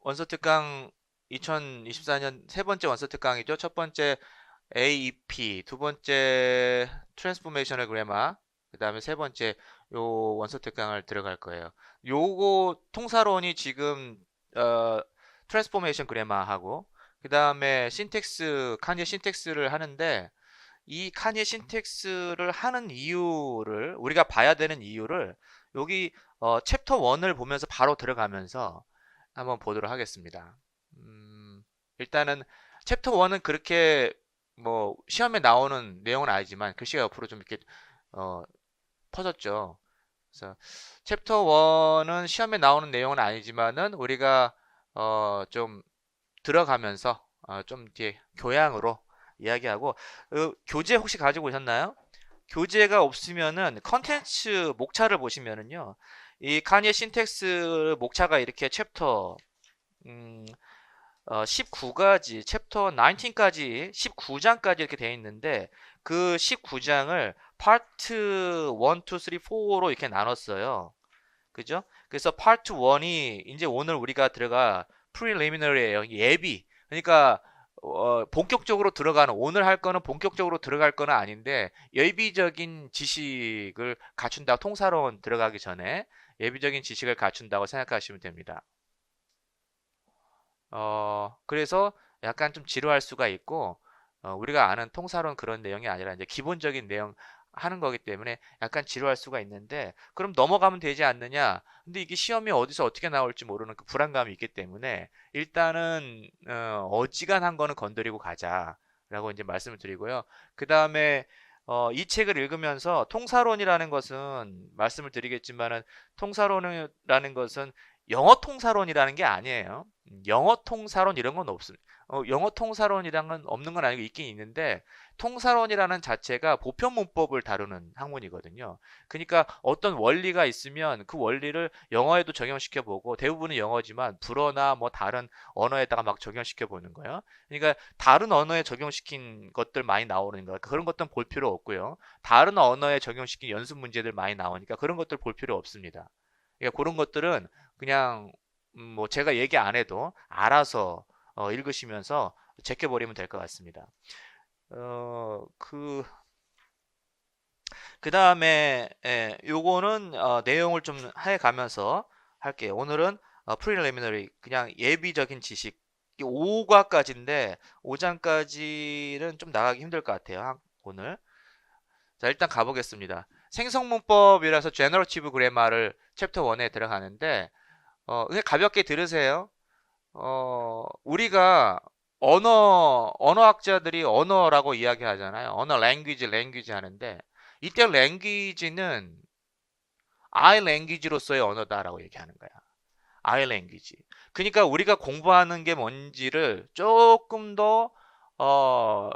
원서 특강 2024년 세 번째 원서 특강이죠. 첫 번째 AEP, 두 번째 트랜스포메이셔널 그래마, 그 다음에 세 번째 요 원서 특강을 들어갈 거예요. 요거 통사론이 지금 트랜스포메이션 그래마하고 그 다음에 신텍스, 칸예 신텍스를 하는데 이 칸예 신텍스를 하는 이유를 우리가 봐야 되는 이유를 여기 챕터 1을 보면서 바로 들어가면서 한번 보도록 하겠습니다. 일단은 챕터 1은 그렇게 뭐 시험에 나오는 내용은 아니지만 글씨가 옆으로 좀 이렇게 어, 퍼졌죠. 그래서 챕터 1은 시험에 나오는 내용은 아니지만은 우리가 좀 들어가면서 좀 뒤에 교양으로 이야기하고 교재 혹시 가지고 오셨나요? 교재가 없으면은 컨텐츠 목차를 보시면은요. 이 카니에 신텍스 목차가 이렇게 챕터 음, 19가지, 챕터 19까지, 19장까지 이렇게 되어 있는데 그 19장을 파트 1, 2, 3, 4로 이렇게 나눴어요. 그죠? 그래서 파트 1이 이제 오늘 우리가 들어가 프리리미너리예요. 예비. 그러니까 본격적으로 들어가는 오늘 할 거는 본격적으로 들어갈 거는 아닌데 예비적인 지식을 갖춘다. 통사론 들어가기 전에 예비적인 지식을 갖춘다고 생각하시면 됩니다. 그래서 약간 좀 지루할 수가 있고, 우리가 아는 통사론 그런 내용이 아니라 이제 기본적인 내용 하는 거기 때문에 약간 지루할 수가 있는데, 그럼 넘어가면 되지 않느냐? 근데 이게 시험이 어디서 어떻게 나올지 모르는 그 불안감이 있기 때문에, 일단은, 어지간한 거는 건드리고 가자라고 이제 말씀을 드리고요. 그 다음에, 이 책을 읽으면서 통사론이라는 것은 말씀을 드리겠지만은, 통사론이라는 것은 영어 통사론이라는 게 아니에요. 영어 통사론 이런 건 없습니다. 영어 통사론이란 건 없는 건 아니고 있긴 있는데 통사론이라는 자체가 보편 문법을 다루는 학문이거든요. 그러니까 어떤 원리가 있으면 그 원리를 영어에도 적용시켜 보고 대부분은 영어지만 불어나 뭐 다른 언어에다가 막 적용시켜 보는 거예요. 그러니까 다른 언어에 적용시킨 것들 많이 나오는 거예요. 그런 것들은 볼 필요 없고요. 다른 언어에 적용시킨 연습 문제들 많이 나오니까 그런 것들 볼 필요 없습니다. 그러니까 그런 것들은 그냥 뭐 제가 얘기 안 해도 알아서 읽으시면서 제껴버리면 될 것 같습니다. 그 다음에 요거는 내용을 좀 해가면서 할게요. 오늘은 preliminary 그냥 예비적인 지식 5과까지인데 5장까지는 좀 나가기 힘들 것 같아요. 오늘. 자, 일단 가보겠습니다. 생성문법이라서 generative grammar를 챕터 1에 들어가는데 그냥 가볍게 들으세요. 우리가 언어학자들이 언어라고 이야기하잖아요. 언어, language 하는데, 이때 language는 I language로서의 언어다라고 얘기하는 거야. I language. 그러니까 우리가 공부하는 게 뭔지를 조금 더, 어,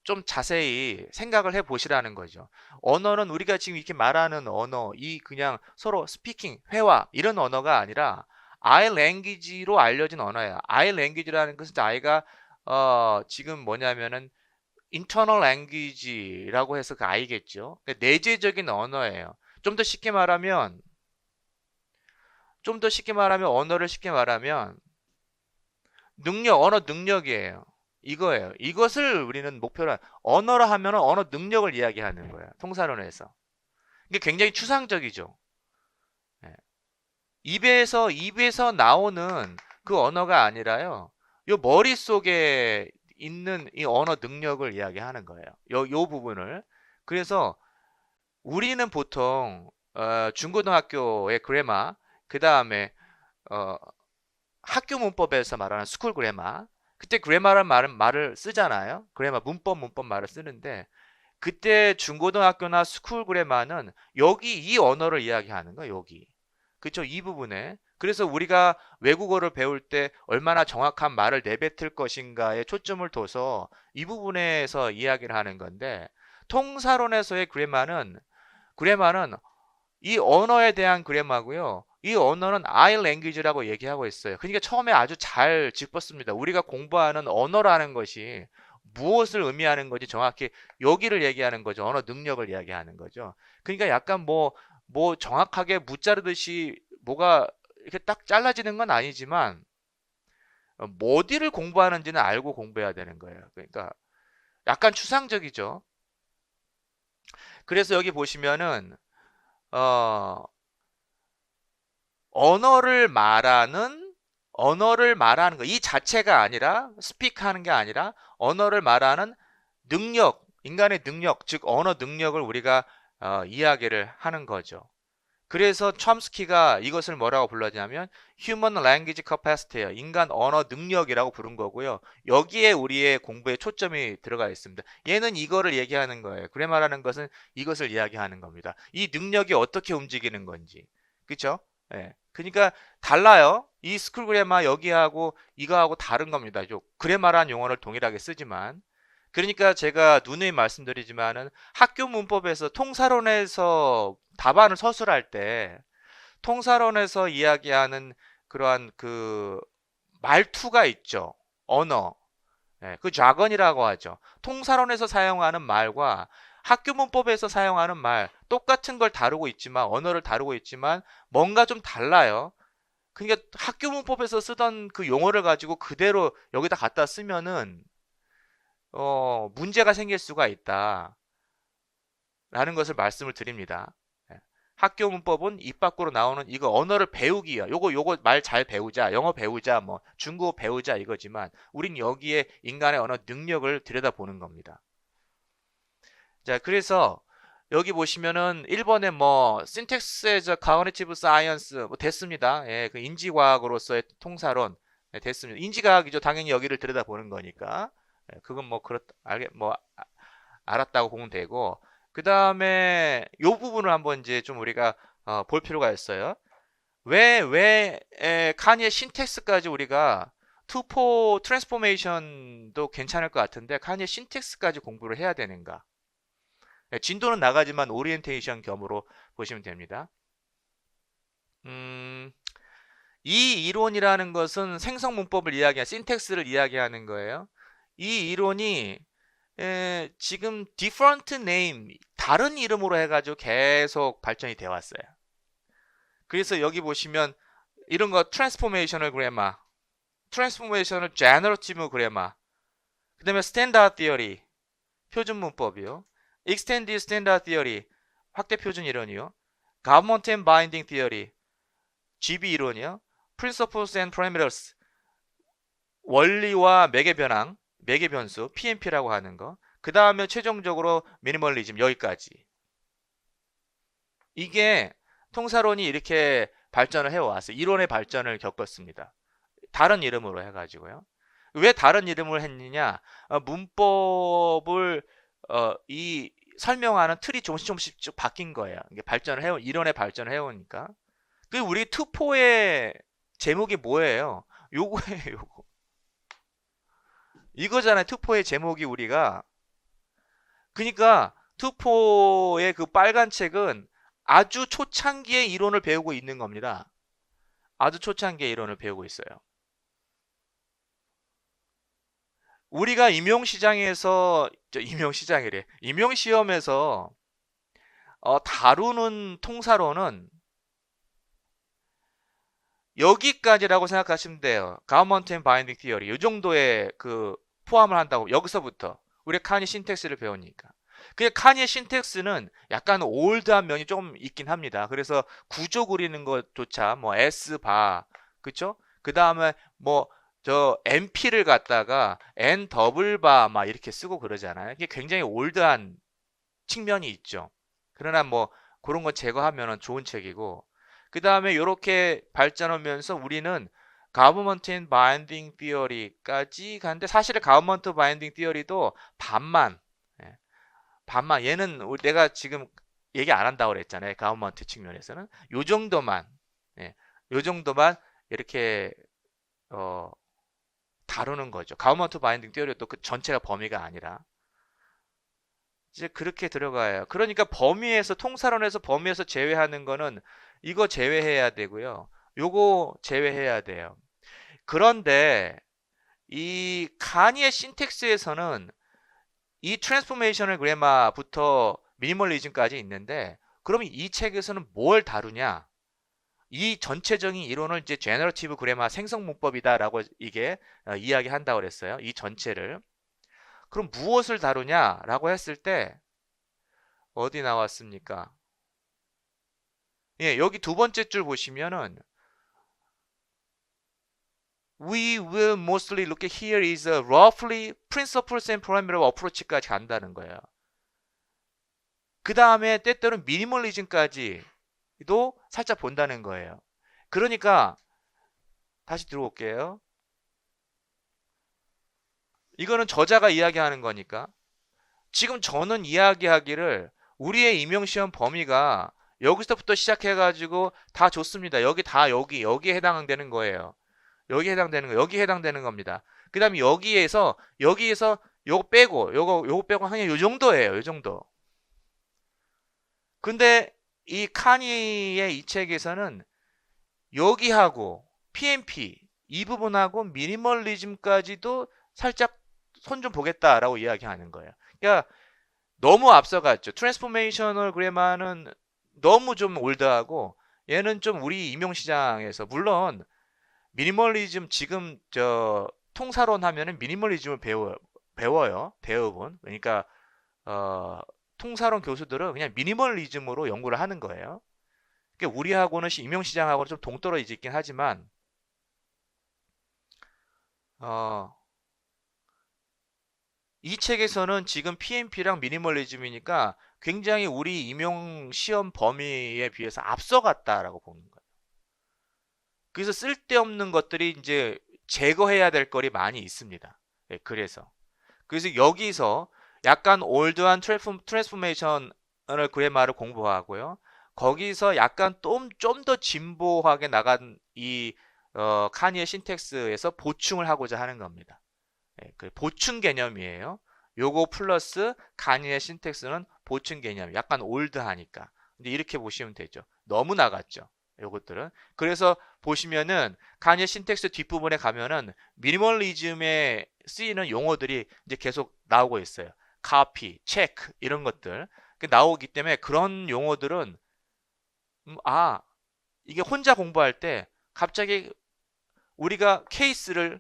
좀 자세히 생각을 해 보시라는 거죠. 언어는 우리가 지금 이렇게 말하는 언어, 이 그냥 서로 스피킹, 회화, 이런 언어가 아니라 I language로 알려진 언어예요. I language라는 것은 I가, 지금 뭐냐면은 internal language라고 해서 그 I겠죠. 그러니까 내재적인 언어예요. 좀 더 쉽게 말하면, 언어를 쉽게 말하면, 언어 능력이에요. 이거예요. 이것을 우리는 목표로 언어라 하면 언어 능력을 이야기하는 거예요. 통사론에서. 이게 굉장히 추상적이죠. 예. 입에서 나오는 그 언어가 아니라요. 요 머릿속에 있는 이 언어 능력을 이야기하는 거예요. 요 부분을. 그래서 우리는 보통 중고등학교의 그래마, 그 다음에 어, 학교 문법에서 말하는 스쿨 그래마, 그때 그래마라는 말을 쓰잖아요. 그래마 문법 말을 쓰는데 그때 중고등학교나 스쿨 그래마는 여기 이 언어를 이야기하는 거예요. 여기. 그쵸? 이 부분에. 그래서 우리가 외국어를 배울 때 얼마나 정확한 말을 내뱉을 것인가에 초점을 둬서 이 부분에서 이야기를 하는 건데 통사론에서의 그래마는 이 언어에 대한 그래마고요. 이 언어는 I language라고 얘기하고 있어요. 그러니까 처음에 아주 잘 짚었습니다. 우리가 공부하는 언어라는 것이 무엇을 의미하는 건지 정확히 여기를 얘기하는 거죠. 언어 능력을 이야기하는 거죠. 그러니까 약간 뭐 정확하게 무자르듯이 뭐가 이렇게 딱 잘라지는 건 아니지만 어디를 공부하는지는 알고 공부해야 되는 거예요. 그러니까 약간 추상적이죠. 그래서 여기 보시면은 어, 언어를 말하는 거, 이 자체가 아니라 스피크하는 게 아니라 언어를 말하는 능력, 인간의 능력, 즉 언어 능력을 우리가 이야기를 하는 거죠. 그래서 촘스키가 이것을 뭐라고 불렀냐면 Human Language Capacity예요. 인간 언어 능력이라고 부른 거고요. 여기에 우리의 공부에 초점이 들어가 있습니다. 얘는 이거를 얘기하는 거예요. 그래마라는 것은 이것을 이야기하는 겁니다. 이 능력이 어떻게 움직이는 건지. 그렇죠? 예. 그러니까 달라요. 이 스쿨 그래마 여기하고 이거하고 다른 겁니다. 그래마라는 용어를 동일하게 쓰지만 그러니까 제가 누누이 말씀드리지만은 학교 문법에서 통사론에서 답안을 서술할 때 통사론에서 이야기하는 그러한 그 말투가 있죠. 언어. 그 자건이라고 하죠. 통사론에서 사용하는 말과 학교 문법에서 사용하는 말 똑같은 걸 다루고 있지만 언어를 다루고 있지만 뭔가 좀 달라요. 그러니까 학교 문법에서 쓰던 그 용어를 가지고 그대로 여기다 갖다 쓰면은 문제가 생길 수가 있다. 라는 것을 말씀을 드립니다. 예. 학교 문법은 입 밖으로 나오는 이거 언어를 배우기야. 요거 말 잘 배우자. 영어 배우자. 뭐 중국어 배우자 이거지만 우린 여기에 인간의 언어 능력을 들여다보는 겁니다. 자, 그래서 여기 보시면은 1번에 뭐 syntax as a cognitive science 뭐 됐습니다. 예, 그 인지과학으로서의 통사론 됐습니다. 인지과학이죠. 당연히 여기를 들여다보는 거니까. 그건 뭐 알았다고 보면 되고 그 다음에 요 부분을 한번 이제 좀 우리가 볼 필요가 있어요. 왜 카니의 신텍스까지 우리가 투포 트랜스포메이션도 괜찮을 것 같은데 카니의 신텍스까지 공부를 해야 되는가? 진도는 나가지만 오리엔테이션 겸으로 보시면 됩니다. 이 이론이라는 것은 생성 문법을 이야기하는 신텍스를 이야기하는 거예요. 이 이론이 지금 different name 다른 이름으로 해가지고 계속 발전이 되어 왔어요. 그래서 여기 보시면 이런 거 트랜스포메이셔널 그래마, 트랜스포메이셔널 제너러티브 그래마, 그 다음에 스탠다드 티어리 표준 문법이요, 익스텐디드 스탠다드 티어리 확대 표준 이론이요, 가버먼트 앤 바인딩 티어리 GB 이론이요, Principles and Parameters 원리와 매개 변항, 매개 변수 PMP라고 하는 거. 그 다음에 최종적으로 미니멀리즘 여기까지. 이게 통사론이 이렇게 발전을 해왔어요. 이론의 발전을 겪었습니다. 다른 이름으로 해가지고요. 왜 다른 이름을 했느냐? 문법을 이 설명하는 틀이 조금씩 쭉 바뀐 거예요. 이게 이론의 발전을 해오니까. 그 우리 투포의 제목이 뭐예요? 요거예요, 요거. 이거잖아요. 투포의 제목이 우리가. 그러니까 투포의 그 빨간 책은 아주 초창기의 이론을 배우고 있는 겁니다. 아주 초창기의 이론을 배우고 있어요. 우리가 임용시험에서 다루는 통사로는 여기까지라고 생각하시면 돼요. Government and Binding Theory. 이 정도의 그 포함을 한다고. 여기서부터. 우리가 카니 신텍스를 배우니까. 그냥 카니의 신텍스는 약간 올드한 면이 조금 있긴 합니다. 그래서 구조 그리는 것조차 뭐 S바, 그쵸? 그 다음에 뭐 저 NP를 갖다가 N 더블바 막 이렇게 쓰고 그러잖아요. 이게 굉장히 올드한 측면이 있죠. 그러나 뭐 그런 거 제거하면 좋은 책이고 그 다음에 이렇게 발전하면서 우리는 Government and Binding Theory까지 가는데 사실은 Government Binding Theory도 반만 얘는 내가 지금 얘기 안 한다고 그랬잖아요. Government 측면에서는 요 정도만 요 정도만 이렇게 다루는 거죠. Government Binding Theory도 그 전체가 범위가 아니라 이제 그렇게 들어가요. 그러니까 통사론에서 범위에서 제외하는 거는 이거 제외해야 되고요. 요거 제외해야 돼요. 그런데 이 카니의 신텍스에서는 이 트랜스포메이셔널 그래마부터 미니멀리즘까지 있는데 그러면 이 책에서는 뭘 다루냐? 이 전체적인 이론을 이제 제너러티브 그래마 생성 문법이다라고 이게 이야기한다고 그랬어요. 이 전체를. 그럼 무엇을 다루냐라고 했을 때 어디 나왔습니까? 예, 여기 두 번째 줄 보시면은 We will mostly look at here is a roughly principles and parameter approach까지 간다는 거예요. 그 다음에 때때로는 미니멀리즘까지도 살짝 본다는 거예요. 그러니까 다시 들어올게요. 이거는 저자가 이야기하는 거니까 지금 저는 이야기하기를 우리의 임용시험 범위가 여기서부터 시작해가지고 다 좋습니다. 여기 다 여기에 해당되는 거예요. 여기에 해당되는 거, 여기에 해당되는 겁니다. 그 다음에 여기에서 요거 빼고 그냥 요 정도예요. 요 정도. 근데 이 카니의 이 책에서는 여기하고 PMP 이 부분하고 미니멀리즘까지도 살짝 손 좀 보겠다라고 이야기하는 거예요. 그러니까 너무 앞서갔죠. 트랜스포메이셔널 그래마는 너무 좀 올드하고 얘는 좀 우리 임용시장에서 물론 미니멀리즘 지금 저 통사론 하면은 미니멀리즘을 배워요. 대부분. 그러니까 어, 통사론 교수들은 그냥 미니멀리즘으로 연구를 하는 거예요. 그러니까 우리하고는 임용시장하고는 좀 동떨어져 있긴 하지만 어, 이 책에서는 지금 PMP랑 미니멀리즘이니까 굉장히 우리 임용 시험 범위에 비해서 앞서갔다라고 보는 거예요. 그래서 쓸데없는 것들이 이제 제거해야 될 거리 많이 있습니다. 예, 그래서 여기서 약간 올드한 트랜스포메이션을 그래마를 공부하고요. 거기서 약간 좀 더 진보하게 나간 이 카니의 신텍스에서 보충을 하고자 하는 겁니다. 예, 그 보충 개념이에요. 요거 플러스 카니의 신텍스는 보충 개념. 약간 올드하니까. 근데 이렇게 보시면 되죠. 너무 나갔죠. 요것들은. 그래서 보시면은 카니의 신텍스 뒷부분에 가면은 미니멀리즘에 쓰이는 용어들이 이제 계속 나오고 있어요. 카피, 체크 이런 것들 나오기 때문에 그런 용어들은 아 이게 혼자 공부할 때 갑자기 우리가 케이스를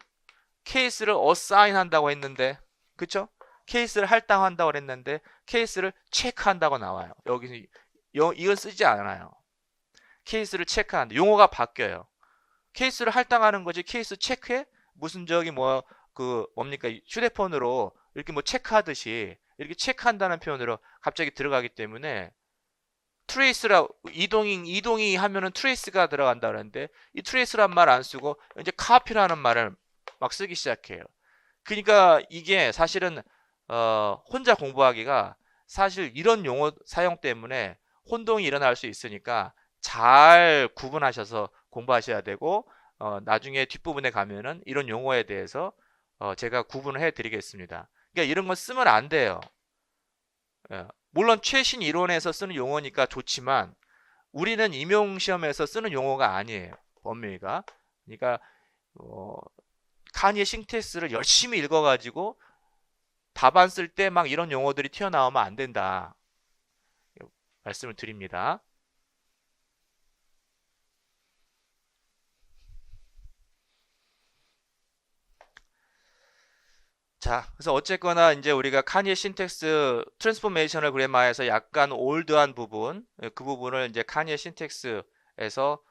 어사인 한다고 했는데 그쵸? 케이스를 할당한다고 했는데 케이스를 체크한다고 나와요. 여기서 이건 쓰지 않아요. 케이스를 체크한다. 용어가 바뀌어요. 케이스를 할당하는 거지 케이스 체크해? 무슨 저기 뭐 그 뭡니까 휴대폰으로 이렇게 뭐 체크하듯이 이렇게 체크한다는 표현으로 갑자기 들어가기 때문에 트레이스라 이동이 하면은 트레이스가 들어간다 그러는데 이 트레이스란 말 안 쓰고 이제 카피라는 말을 막 쓰기 시작해요. 그러니까 이게 사실은 혼자 공부하기가 사실 이런 용어 사용 때문에 혼동이 일어날 수 있으니까 잘 구분하셔서 공부하셔야 되고 나중에 뒷부분에 가면은 이런 용어에 대해서 제가 구분을 해드리겠습니다. 그러니까 이런 건 쓰면 안 돼요. 예. 물론 최신 이론에서 쓰는 용어니까 좋지만 우리는 임용시험에서 쓰는 용어가 아니에요. 법명이가. 그러니까 어, 카니의 싱텍스를 열심히 읽어가지고 답안 쓸 때 막 이런 용어들이 튀어나오면 안 된다. 말씀을 드립니다. 자, 그래서 어쨌거나 이제 우리가 카니의 신텍스 트랜스포메이셔널 그래마에서 약간 올드한 부분, 그 부분을 이제 카니의 신텍스에서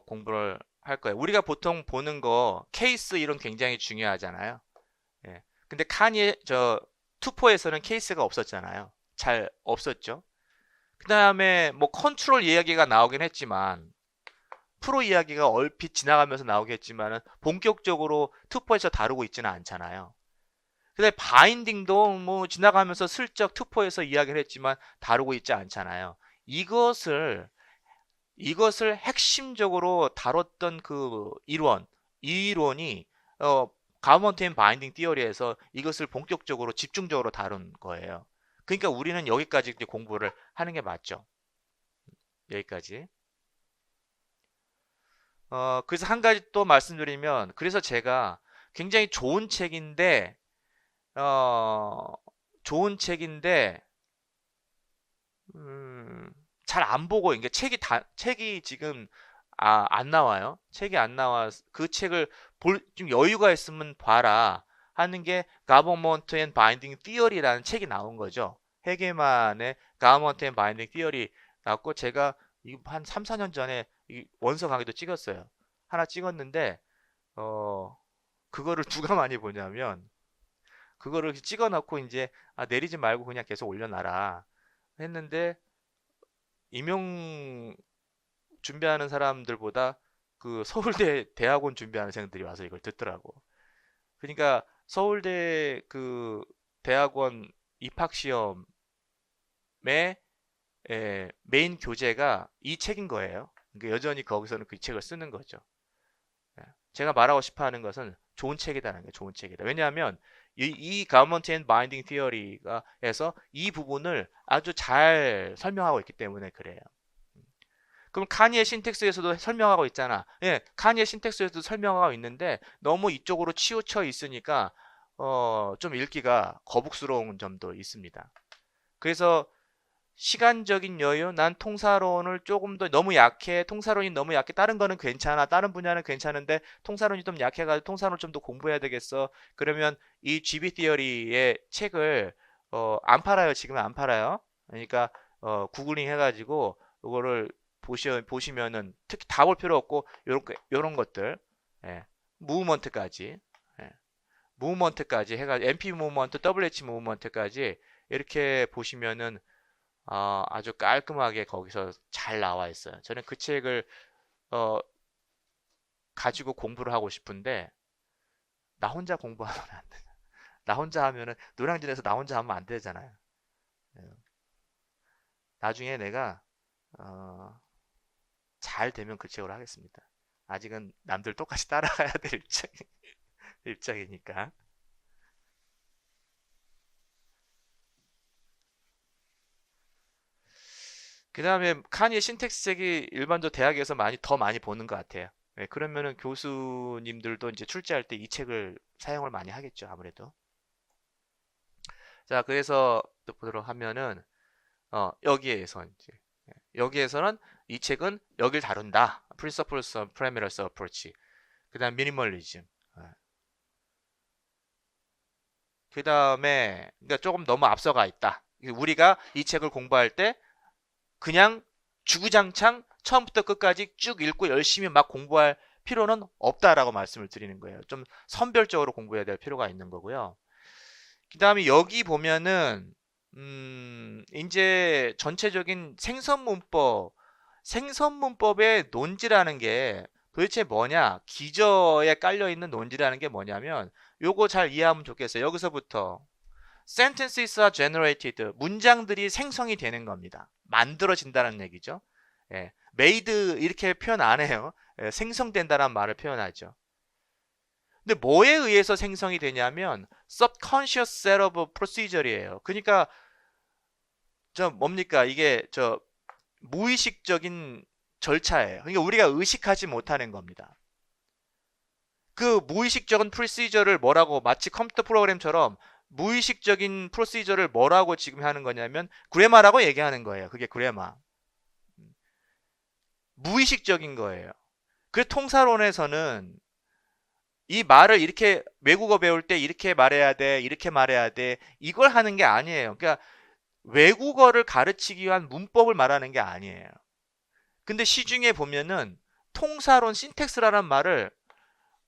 공부를 할 거예요. 우리가 보통 보는 거 케이스 이론 굉장히 중요하잖아요. 예. 근데 카니의 투포에서는 케이스가 없었잖아요. 잘 없었죠. 그 다음에 뭐 컨트롤 이야기가 나오긴 했지만 프로 이야기가 얼핏 지나가면서 나오겠지만은 본격적으로 투포에서 다루고 있지는 않잖아요. 근데 바인딩도 뭐 지나가면서 슬쩍 투포에서 이야기를 했지만 다루고 있지 않잖아요. 이것을 핵심적으로 다뤘던 그 이 이론이 가우먼트 앤 바인딩 티어리에서 이것을 본격적으로 집중적으로 다룬 거예요. 그러니까 우리는 여기까지 이제 공부를 하는 게 맞죠. 여기까지. 그래서 한 가지 또 말씀드리면 그래서 제가 굉장히 어, 좋은 책인데 잘 안 보고 이게 책이 지금 안 나와요. 책이 안 나와. 그 책을 좀 여유가 있으면 봐라 하는 게 Government and Binding Theory라는 책이 나온 거죠. 헤게만의 Government and Binding Theory 나왔고, 제가 한 3, 4년 전에 이 원서 강의도 찍었어요. 하나 찍었는데 그거를 누가 많이 보냐면, 그거를 찍어 놓고 이제 내리지 말고 그냥 계속 올려놔라 했는데, 임용 준비하는 사람들보다 그 서울대 대학원 준비하는 생들이 와서 이걸 듣더라고. 그러니까 서울대 그 대학원 입학 시험의 메인 교재가 이 책인 거예요. 그러니까 여전히 거기서는 그 책을 쓰는 거죠. 제가 말하고 싶어 하는 것은 좋은 책이다라는 게, 좋은 책이다. 왜냐하면 이 Government and Binding Theory가 해서 이 부분을 아주 잘 설명하고 있기 때문에 그래요. 그럼 카니의 신텍스에서도 설명하고 있잖아. 예, 카니의 신텍스에서도 설명하고 있는데 너무 이쪽으로 치우쳐 있으니까 좀 읽기가 거북스러운 점도 있습니다. 그래서 시간적인 여유, 난 통사론을 조금 더 너무 약해, 통사론이 너무 약해, 다른 거는 괜찮아, 다른 분야는 괜찮은데 통사론이 좀 약해가지고 통사론을 좀 더 공부해야 되겠어. 그러면 이 GB 티어리의 책을 안 팔아요. 지금은 안 팔아요. 그러니까 구글링 해가지고 이거를 보시면은, 특히 다 볼 필요 없고 요런 것들, 예, 무브먼트까지, 예, 무브먼트까지 해가지고 MP 무브먼트, WH 무브먼트까지 이렇게 보시면은 아주 깔끔하게 거기서 잘 나와 있어요. 저는 그 책을 가지고 공부를 하고 싶은데 나 혼자 공부하면 안 돼. 나 혼자 하면은 노량진에서 나 혼자 하면 안 되잖아요. 예. 나중에 내가 잘 되면 그 책으로 하겠습니다. 아직은 남들 똑같이 따라가야 될 입장이니까. 그 다음에 카니의 신텍스 책이 일반적 대학에서 더 많이 보는 것 같아요. 네, 그러면은 교수님들도 이제 출제할 때 이 책을 사용을 많이 하겠죠, 아무래도. 자, 그래서 또 보도록 하면은 여기에서 이제 여기에서는 이 책은 여길 다룬다. Principles of Parameters Approach. 그다음 미니멀리즘. 그다음에 그러니까 조금 너무 앞서가 있다. 우리가 이 책을 공부할 때 그냥 주구장창 처음부터 끝까지 쭉 읽고 열심히 막 공부할 필요는 없다라고 말씀을 드리는 거예요. 좀 선별적으로 공부해야 될 필요가 있는 거고요. 그 다음에 여기 보면은 이제 전체적인 생선문법의 논지라는 게 도대체 뭐냐, 기저에 깔려있는 논지라는 게 뭐냐면 요거 잘 이해하면 좋겠어요. 여기서부터 sentences are generated, 문장들이 생성이 되는 겁니다. 만들어진다는 얘기죠. 예, made 이렇게 표현 안 해요. 예, 생성된다는 말을 표현하죠. 근데 뭐에 의해서 생성이 되냐면 subconscious set of procedure이에요. 그러니까 뭡니까? 이게 무의식적인 절차예요. 그러니까 우리가 의식하지 못하는 겁니다. 그 무의식적인 프로시저를 뭐라고, 마치 컴퓨터 프로그램처럼 무의식적인 프로시저를 뭐라고 지금 하는 거냐면 그래마라고 얘기하는 거예요. 그게 그래마. 무의식적인 거예요. 그 통사론에서는 이 말을 이렇게 외국어 배울 때 이렇게 말해야 돼, 이렇게 말해야 돼, 이걸 하는 게 아니에요. 그러니까 외국어를 가르치기 위한 문법을 말하는 게 아니에요. 근데 시중에 보면은 통사론 신텍스라는 말을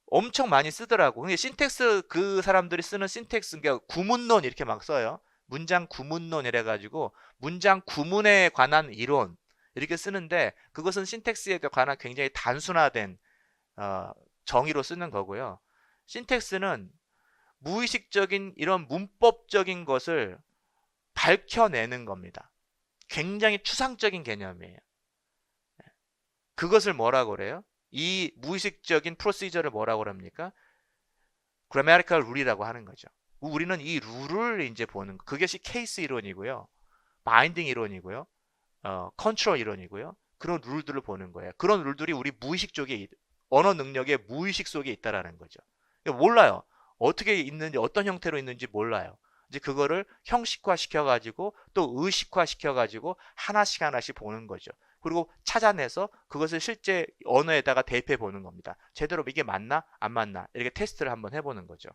엄청 많이 쓰더라고. 근데 신텍스, 그 사람들이 쓰는 신텍스, 그러니까 구문론 이렇게 막 써요. 문장 구문론 이래가지고 문장 구문에 관한 이론 이렇게 쓰는데, 그것은 신텍스에 관한 굉장히 단순화된 정의로 쓰는 거고요. 신텍스는 무의식적인 이런 문법적인 것을 밝혀내는 겁니다. 굉장히 추상적인 개념이에요. 그것을 뭐라고 그래요? 이 무의식적인 프로시저를 뭐라고 그럽니까? grammatical rule이라고 하는 거죠. 우리는 이 룰을 이제 보는, 그것이 케이스 이론이고요, 바인딩 이론이고요, 컨트롤 이론이고요. 그런 룰들을 보는 거예요. 그런 룰들이 우리 무의식 쪽에, 언어 능력의 무의식 속에 있다라는 거죠. 몰라요. 어떻게 있는지, 어떤 형태로 있는지 몰라요. 이제 그거를 형식화 시켜가지고 또 의식화 시켜가지고 하나씩 하나씩 보는 거죠. 그리고 찾아내서 그것을 실제 언어에다가 대입해 보는 겁니다. 제대로 이게 맞나 안 맞나 이렇게 테스트를 한번 해보는 거죠.